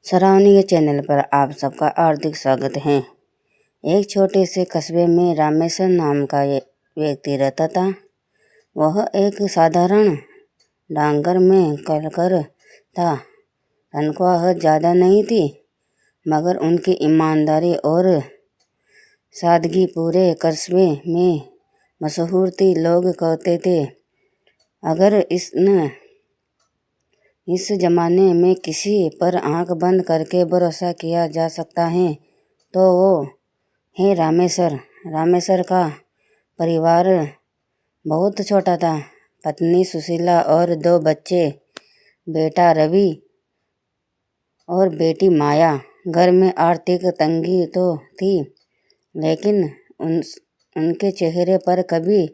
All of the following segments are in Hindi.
सरावनी के चैनल पर आप सबका हार्दिक स्वागत है। एक छोटे से कस्बे में रामेश्वर नाम का व्यक्ति रहता था। वह एक साधारण डांगर में कलकर था। तनख्वाह ज़्यादा नहीं थी, मगर उनकी ईमानदारी और सादगी पूरे कस्बे में मशहूर थी। लोग कहते थे, अगर इस जमाने में किसी पर आंख बंद करके भरोसा किया जा सकता है तो वो है रामेश्वर। रामेश्वर का परिवार बहुत छोटा था। पत्नी सुशीला और 2 बच्चे, बेटा रवि और बेटी माया। घर में आर्थिक तंगी तो थी, लेकिन उनके चेहरे पर कभी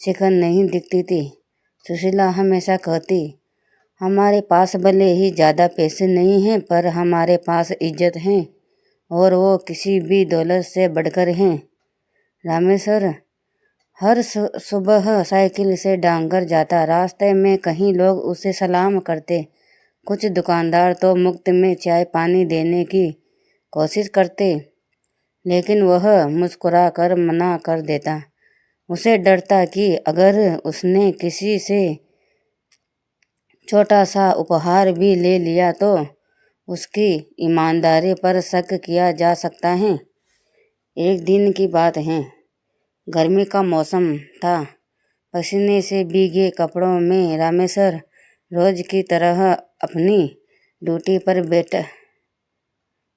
शिकन नहीं दिखती थी। सुशीला हमेशा कहती, हमारे पास भले ही ज़्यादा पैसे नहीं हैं, पर हमारे पास इज्जत है और वो किसी भी दौलत से बढ़कर हैं। रामेश्वर हर सुबह साइकिल से डांगर जाता। रास्ते में कहीं लोग उसे सलाम करते, कुछ दुकानदार तो मुफ्त में चाय पानी देने की कोशिश करते, लेकिन वह मुस्कुरा कर मना कर देता। उसे डर था कि अगर उसने किसी से छोटा सा उपहार भी ले लिया तो उसकी ईमानदारी पर शक किया जा सकता है। एक दिन की बात है। गर्मी का मौसम था। पसीने से भीगे कपड़ों में रामेश्वर रोज की तरह अपनी ड्यूटी पर बैठा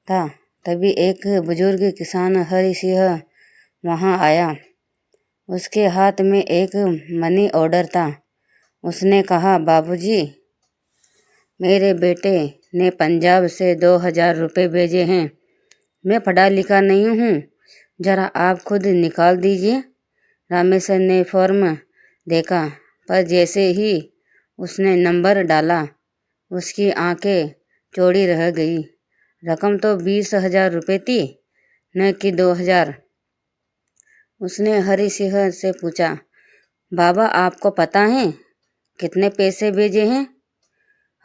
था। तभी एक बुजुर्ग किसान हरि सिंह वहाँ आया। उसके हाथ में एक मनी ऑर्डर था। उसने कहा, बाबूजी, मेरे बेटे ने पंजाब से 2000 रुपये भेजे हैं। मैं पढ़ा लिखा नहीं हूँ, जरा आप खुद निकाल दीजिए। रामेश्वर ने फॉर्म देखा, पर जैसे ही उसने नंबर डाला उसकी आंखें चौड़ी रह गई। रकम तो 20,000 रुपये थी, न कि 2000। उसने हरि सिंह से पूछा, बाबा आपको पता है कितने पैसे भेजे हैं?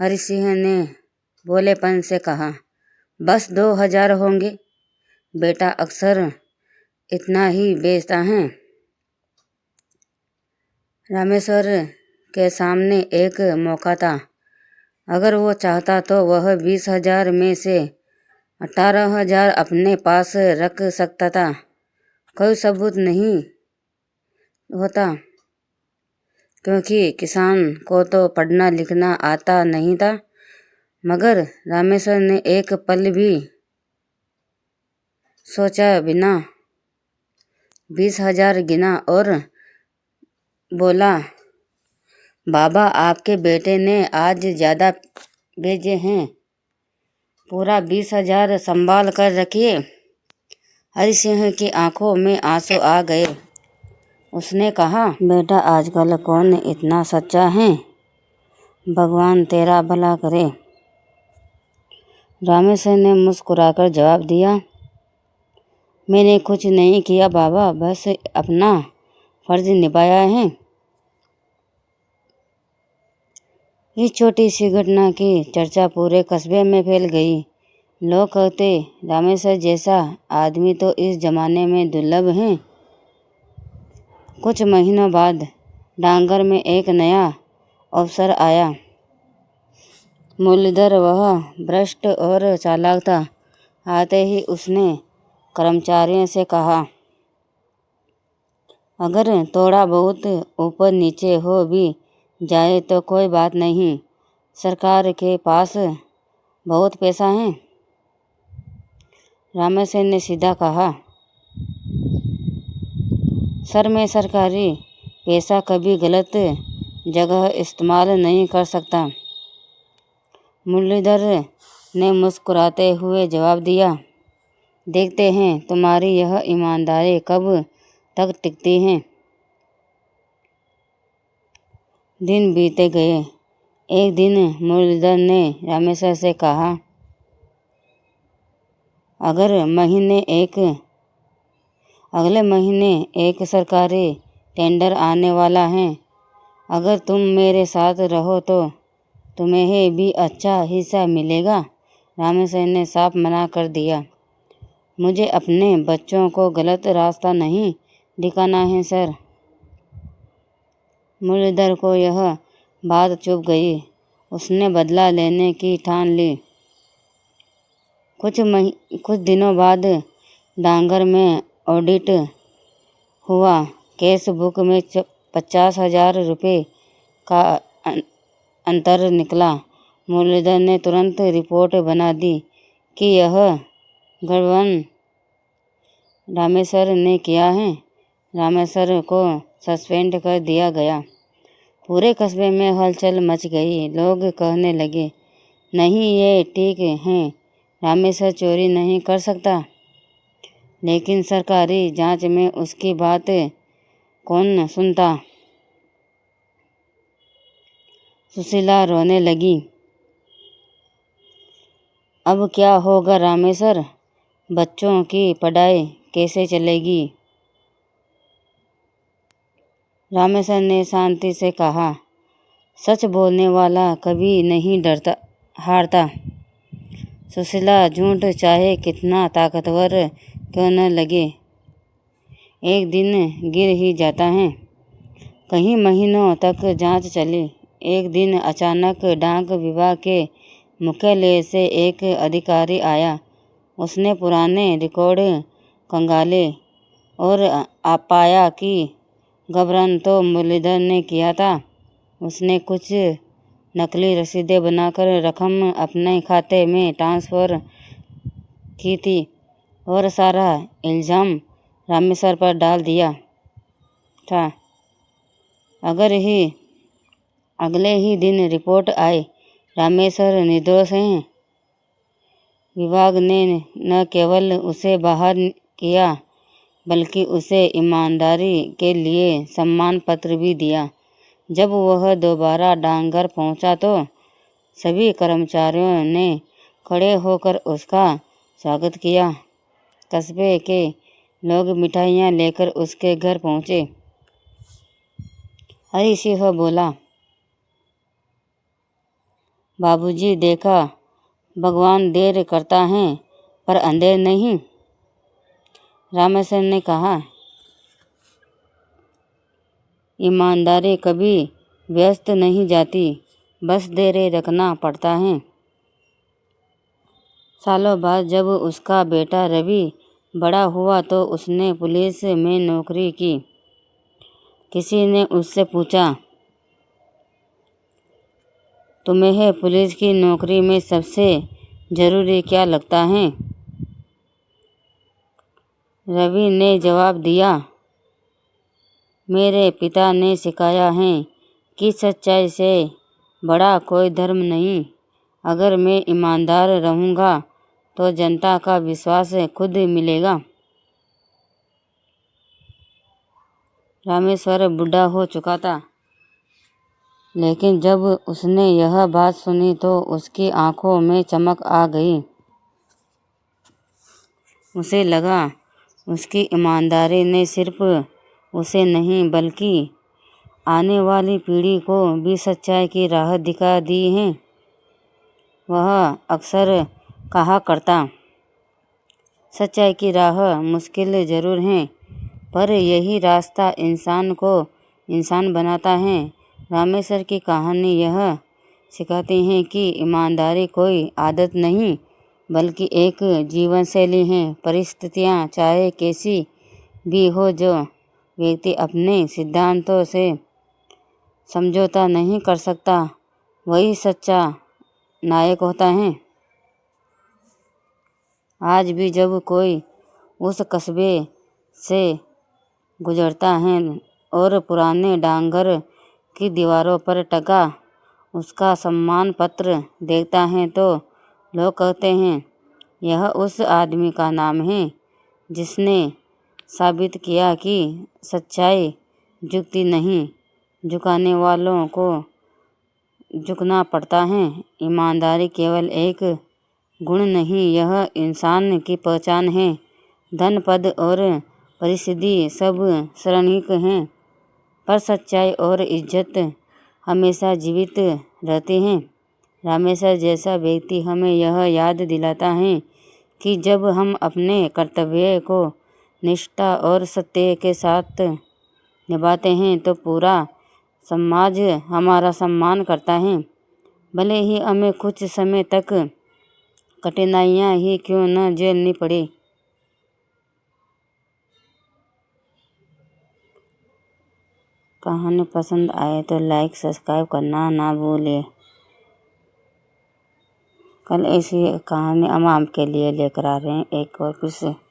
हरि सिंह ने भोलेपन से कहा, बस 2000 होंगे। बेटा अक्सर इतना ही बेचता है। रामेश्वर के सामने एक मौका था। अगर वो चाहता तो वह 20,000 में से 18,000 अपने पास रख सकता था। कोई सबूत नहीं होता, क्योंकि किसान को तो पढ़ना लिखना आता नहीं था। मगर रामेश्वर ने एक पल भी सोचा बिना 20,000 गिना और बोला, बाबा आपके बेटे ने आज ज़्यादा भेजे हैं, पूरा 20,000 संभाल कर रखिए। हरि सिंह की आंखों में आंसू आ गए। उसने कहा, बेटा आजकल कौन इतना सच्चा है, भगवान तेरा भला करे। रामेश्वर ने मुस्कुराकर जवाब दिया, मैंने कुछ नहीं किया बाबा, बस अपना फर्ज निभाया है। इस छोटी सी घटना की चर्चा पूरे कस्बे में फैल गई। लोग कहते, रामेश्वर जैसा आदमी तो इस जमाने में दुर्लभ है। कुछ महीनों बाद डांगर में एक नया अफसर आया। मुरलीधर वह भ्रष्ट और चालाक था। आते ही उसने कर्मचारियों से कहा, अगर थोड़ा बहुत ऊपर नीचे हो भी जाए तो कोई बात नहीं, सरकार के पास बहुत पैसा है। रामेश्वर ने सीधा कहा, सर मैं सरकारी पैसा कभी गलत जगह इस्तेमाल नहीं कर सकता। मुरलीधर ने मुस्कुराते हुए जवाब दिया, देखते हैं तुम्हारी यह ईमानदारी कब तक टिकती है। दिन बीते गए। एक दिन मुरलीधर ने रामेश्वर से कहा, अगले महीने एक सरकारी टेंडर आने वाला है। अगर तुम मेरे साथ रहो तो तुम्हें भी अच्छा हिस्सा मिलेगा। रामेश्वर ने साफ मना कर दिया। मुझे अपने बच्चों को गलत रास्ता नहीं दिखाना है सर। मुरलीधर को यह बात चुभ गई। उसने बदला लेने की ठान ली। कुछ दिनों बाद डांगर में ऑडिट हुआ। केस बुक में 50,000 रुपये का अंतर निकला। मुरलीधर ने तुरंत रिपोर्ट बना दी कि यह गड़बड़ रामेश्वर ने किया है। रामेश्वर को सस्पेंड कर दिया गया। पूरे कस्बे में हलचल मच गई। लोग कहने लगे, नहीं ये ठीक है, रामेश्वर चोरी नहीं कर सकता। लेकिन सरकारी जांच में उसकी बात कौन सुनता। सुशीला रोने लगी। अब क्या होगा रामेश्वर? बच्चों की पढ़ाई कैसे चलेगी? रामेश्वर ने शांति से कहा, सच बोलने वाला कभी नहीं हारता। सुशीला, झूठ चाहे कितना ताकतवर क्यों न लगे, एक दिन गिर ही जाता है। कई महीनों तक जांच चली। एक दिन अचानक डाक विभाग के मुख्यालय से एक अधिकारी आया। उसने पुराने रिकॉर्ड खंगाले और पाया कि गबन तो मुरलीधर ने किया था। उसने कुछ नकली रसीदें बनाकर रकम अपने खाते में ट्रांसफ़र की थी और सारा इल्ज़ाम रामेश्वर पर डाल दिया था। अगले ही दिन रिपोर्ट आई, रामेश्वर निर्दोष है। विभाग ने न केवल उसे बाहर किया बल्कि उसे ईमानदारी के लिए सम्मान पत्र भी दिया। जब वह दोबारा डांगर पहुंचा तो सभी कर्मचारियों ने खड़े होकर उसका स्वागत किया। कस्बे के लोग मिठाइयाँ लेकर उसके घर पहुँचे। हरी सिंह बोला, बाबूजी, देखा, भगवान देर करता है पर अंधेर नहीं। रामेश्वर ने कहा, ईमानदारी कभी व्यस्त नहीं जाती, बस देर रखना पड़ता है। सालों बाद जब उसका बेटा रवि बड़ा हुआ तो उसने पुलिस में नौकरी की। किसी ने उससे पूछा, तुम्हें पुलिस की नौकरी में सबसे ज़रूरी क्या लगता है? रवि ने जवाब दिया, मेरे पिता ने सिखाया है कि सच्चाई से बड़ा कोई धर्म नहीं। अगर मैं ईमानदार रहूँगा तो जनता का विश्वास खुद मिलेगा। रामेश्वर बूढ़ा हो चुका था, लेकिन जब उसने यह बात सुनी तो उसकी आंखों में चमक आ गई। उसे लगा उसकी ईमानदारी ने सिर्फ उसे नहीं बल्कि आने वाली पीढ़ी को भी सच्चाई की राह दिखा दी है। वह अक्सर कहा करता, सच्चाई की राह मुश्किल ज़रूर है पर यही रास्ता इंसान को इंसान बनाता है। रामेश्वर की कहानी यह सिखाती है कि ईमानदारी कोई आदत नहीं बल्कि एक जीवन शैली है। परिस्थितियाँ चाहे कैसी भी हो, जो व्यक्ति अपने सिद्धांतों से समझौता नहीं कर सकता वही सच्चा नायक होता है। आज भी जब कोई उस कस्बे से गुजरता है और पुराने डांगर की दीवारों पर टका उसका सम्मान पत्र देखता है तो लोग कहते हैं, यह उस आदमी का नाम है जिसने साबित किया कि सच्चाई झुकती नहीं, झुकाने वालों को झुकना पड़ता है। ईमानदारी केवल एक गुण नहीं, यह इंसान की पहचान है। धन, पद और परिस्थिति सब क्षणिक हैं, पर सच्चाई और इज्जत हमेशा जीवित रहती हैं। रामेश्वर जैसा व्यक्ति हमें यह याद दिलाता है कि जब हम अपने कर्तव्य को निष्ठा और सत्य के साथ निभाते हैं तो पूरा समाज हमारा सम्मान करता है, भले ही हमें कुछ समय तक कठिनाइयाँ ही क्यों न झेलनी पड़े। कहानी पसंद आए तो लाइक सब्सक्राइब करना ना भूलें। कल ऐसी कहानी हम आपके लिए लेकर आ रहे हैं एक और फिर से।